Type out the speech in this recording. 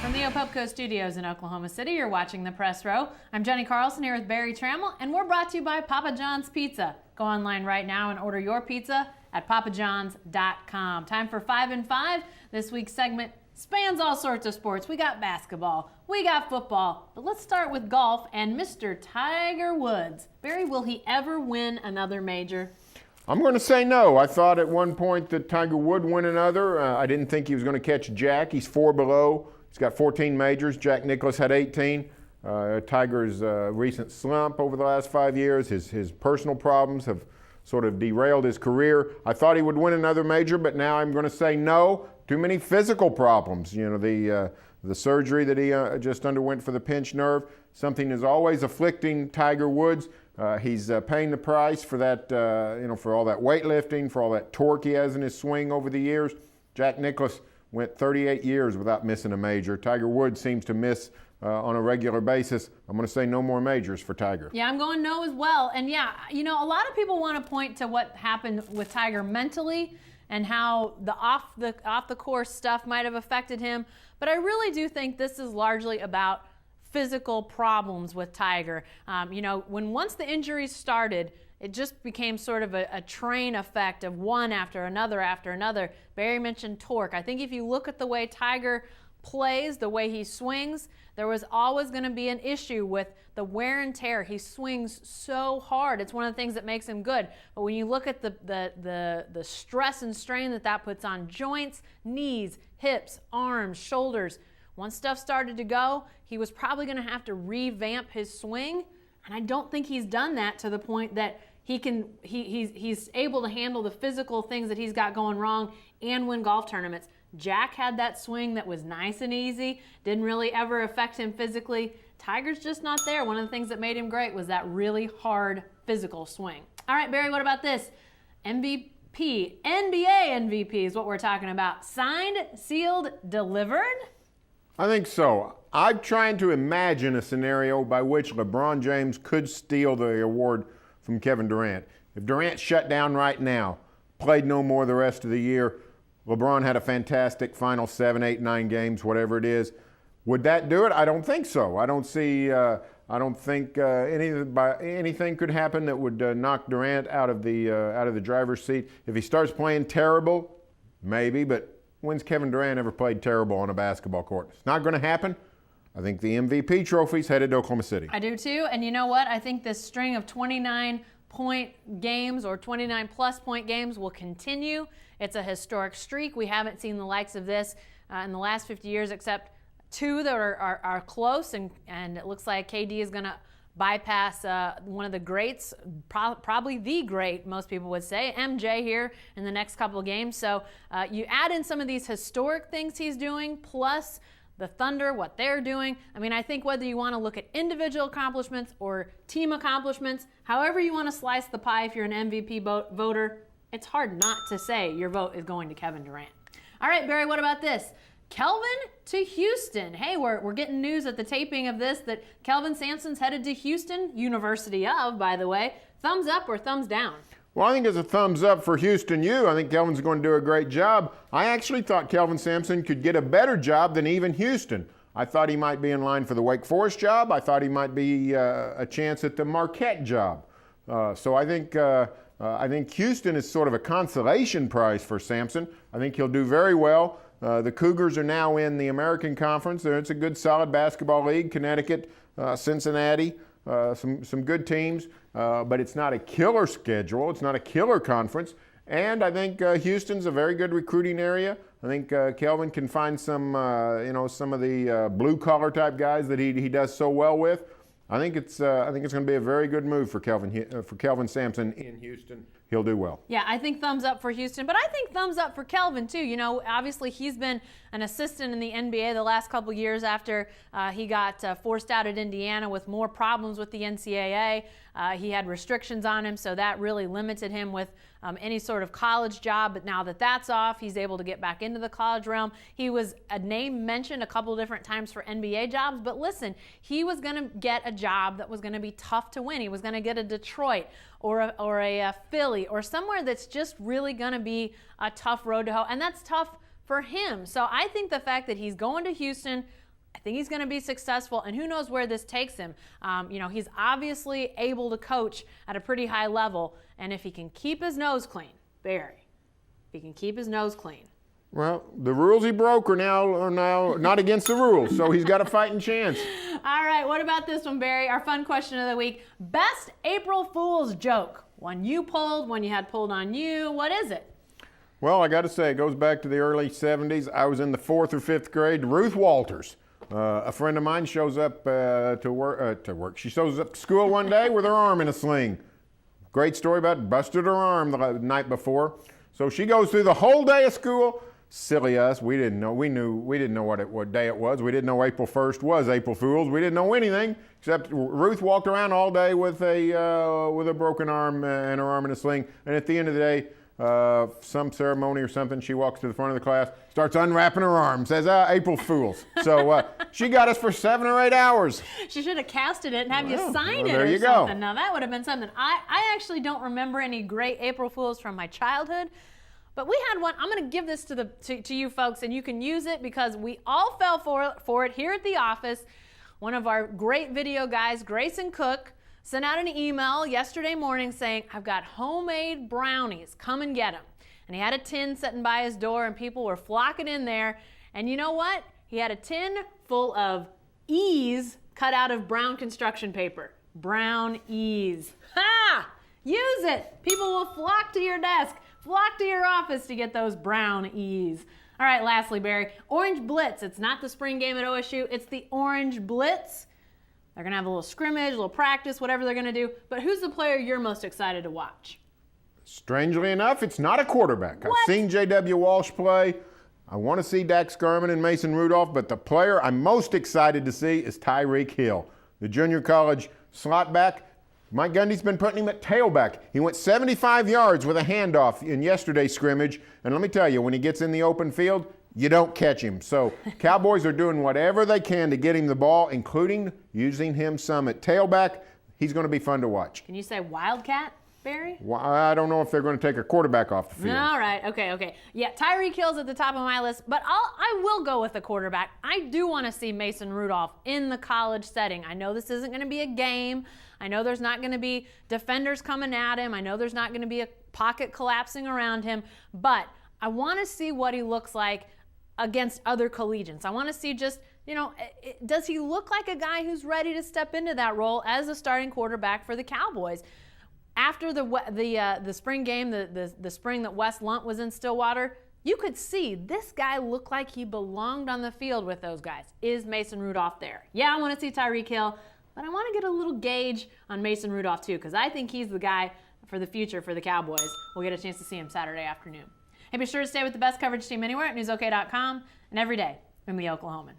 From the Opopco Studios in Oklahoma City, you're watching The Press Row. I'm Jenny Carlson here with Barry Trammell, and we're brought to you by Papa John's Pizza. Go online right now and order your pizza at papajohns.com. Time for 5 and 5. This week's segment spans all sorts of sports. We got basketball, we got football, but let's start with golf and Mr. Tiger Woods. Barry, will he ever win another major? I'm going to say no. I thought at one point that Tiger would win another. I didn't think he was going to catch Jack. He's 4 below. He's got 14 majors. Jack Nicklaus had 18. Tiger's recent slump over the last 5 years, his personal problems have sort of derailed his career. I thought he would win another major, but now I'm going to say no. Too many physical problems. You know, the surgery that he just underwent for the pinched nerve, something is always afflicting Tiger Woods. He's paying the price for that, for all that weightlifting, for all that torque he has in his swing over the years. Jack Nicklaus went 38 years without missing a major. Tiger Woods seems to miss on a regular basis. I'm going to say no more majors for Tiger. Yeah, I'm going no as well. And yeah, a lot of people want to point to what happened with Tiger mentally and how the off the course stuff might have affected him. But I really do think this is largely about physical problems with Tiger. Once the injuries started, it just became sort of a train effect of one after another after another. Barry mentioned torque. I think if you look at the way Tiger plays, the way he swings, there was always going to be an issue with the wear and tear. He swings so hard. It's one of the things that makes him good. But when you look at the stress and strain that puts on joints, knees, hips, arms, shoulders, once stuff started to go, he was probably going to have to revamp his swing. And I don't think he's done that to the point that he's able to handle the physical things that he's got going wrong and win golf tournaments. Jack had that swing that was nice and easy, didn't really ever affect him physically. Tiger's just not there. One of the things that made him great was that really hard physical swing. All right, Barry, what about this? MVP, NBA MVP is what we're talking about. Signed, sealed, delivered? I think so. I'm trying to imagine a scenario by which LeBron James could steal the award from Kevin Durant. If Durant shut down right now, played no more the rest of the year, LeBron had a fantastic final 7, 8, 9 games, whatever it is. Would that do it? I don't think so. I don't think anything could happen that would knock Durant out of the driver's seat. If he starts playing terrible, maybe, but when's Kevin Durant ever played terrible on a basketball court? It's not going to happen. I think the MVP trophy's headed to Oklahoma City. I do too, and you know what? I think this string of 29-point games or 29-plus point games will continue. It's a historic streak. We haven't seen the likes of this in the last 50 years, except 2 that are close, and it looks like KD is going to bypass one of the greats, probably the great, most people would say, MJ here in the next couple of games. So you add in some of these historic things he's doing, plus the Thunder, what they're doing. I mean, I think whether you want to look at individual accomplishments or team accomplishments, however you want to slice the pie if you're an MVP voter, it's hard not to say your vote is going to Kevin Durant. All right, Barry, what about this? Kelvin to Houston. Hey, we're getting news at the taping of this that Kelvin Sampson's headed to Houston, University of, by the way. Thumbs up or thumbs down? Well, I think it's a thumbs up for Houston U. I think Kelvin's going to do a great job. I actually thought Kelvin Sampson could get a better job than even Houston. I thought he might be in line for the Wake Forest job. I thought he might be a chance at the Marquette job. So I think Houston is sort of a consolation prize for Sampson. I think he'll do very well. The Cougars are now in the American Conference. It's a good, solid basketball league. Connecticut, Cincinnati, some good teams, but it's not a killer schedule. It's not a killer conference. And I think Houston's a very good recruiting area. I think Kelvin can find some of the blue-collar type guys that he does so well with. I think it's going to be a very good move for Kelvin Sampson in Houston. He'll do well. Yeah, I think thumbs up for Houston, but I think thumbs up for Kelvin too. You know, obviously he's been an assistant in the NBA the last couple of years after he got forced out at Indiana with more problems with the NCAA. He had restrictions on him, so that really limited him with any sort of college job. But now that that's off, he's able to get back into the college realm. He was a name mentioned a couple of different times for NBA jobs, but listen, he was going to get a job that was going to be tough to win. He was going to get a Detroit or a Philly or somewhere that's just really going to be a tough road to hoe, and that's tough for him. So I think the fact that he's going to Houston, I think he's going to be successful, and who knows where this takes him. He's obviously able to coach at a pretty high level, and if he can keep his nose clean, Barry, if he can keep his nose clean. Well, the rules he broke are now not against the rules, so he's got a fighting chance. All right, what about this one, Barry? Our fun question of the week. Best April Fool's joke. One you pulled, one you had pulled on you. What is it? Well, I got to say, it goes back to the early 70s. I was in the 4th or 5th grade. Ruth Walters, a friend of mine, shows up to work. She shows up to school one day with her arm in a sling. Great story about busted her arm the night before. So she goes through the whole day of school. Silly us, we didn't know. We didn't know what day it was. We didn't know April 1st was April Fool's. We didn't know anything except Ruth walked around all day with a broken arm and her arm in a sling. And at the end of the day, some ceremony or something, she walks to the front of the class, starts unwrapping her arm, says, April Fool's. So she got us for 7 or 8 hours. She should have casted it and have you sign it there or you something. go. Now, that would have been something. I actually don't remember any great April Fools from my childhood, but we had one. I'm going to give this to you folks, and you can use it because we all fell for it here at the office. One of our great video guys, Grayson Cook, sent out an email yesterday morning saying, I've got homemade brownies, come and get them. And he had a tin sitting by his door and people were flocking in there. And you know what? He had a tin full of E's cut out of brown construction paper. Brown E's. Ha! Use it! People will flock to your desk, flock to your office to get those brown E's. All right, lastly, Barry, Orange Blitz. It's not the spring game at OSU, it's the Orange Blitz. They're going to have a little scrimmage, a little practice, whatever they're going to do. But who's the player you're most excited to watch? Strangely enough, it's not a quarterback. What? I've seen J.W. Walsh play. I want to see Dax Garman and Mason Rudolph, but the player I'm most excited to see is Tyreek Hill, the junior college slot back. Mike Gundy's been putting him at tailback. He went 75 yards with a handoff in yesterday's scrimmage, and let me tell you, when he gets in the open field, you don't catch him. So Cowboys are doing whatever they can to get him the ball, including using him some at tailback. He's going to be fun to watch. Can you say Wildcat, Barry? Well, I don't know if they're going to take a quarterback off the field. All right, okay. Yeah, Tyreek Hill's at the top of my list, but I will go with a quarterback. I do want to see Mason Rudolph in the college setting. I know this isn't going to be a game. I know there's not going to be defenders coming at him. I know there's not going to be a pocket collapsing around him, but I want to see what he looks like against other collegians. I want to see just, does he look like a guy who's ready to step into that role as a starting quarterback for the Cowboys? After the spring game, the spring that Wes Lunt was in Stillwater, you could see this guy looked like he belonged on the field with those guys. Is Mason Rudolph there? Yeah, I want to see Tyreek Hill, but I want to get a little gauge on Mason Rudolph too, because I think he's the guy for the future for the Cowboys. We'll get a chance to see him Saturday afternoon. Hey, be sure to stay with the best coverage team anywhere at newsok.com and every day from the Oklahoman.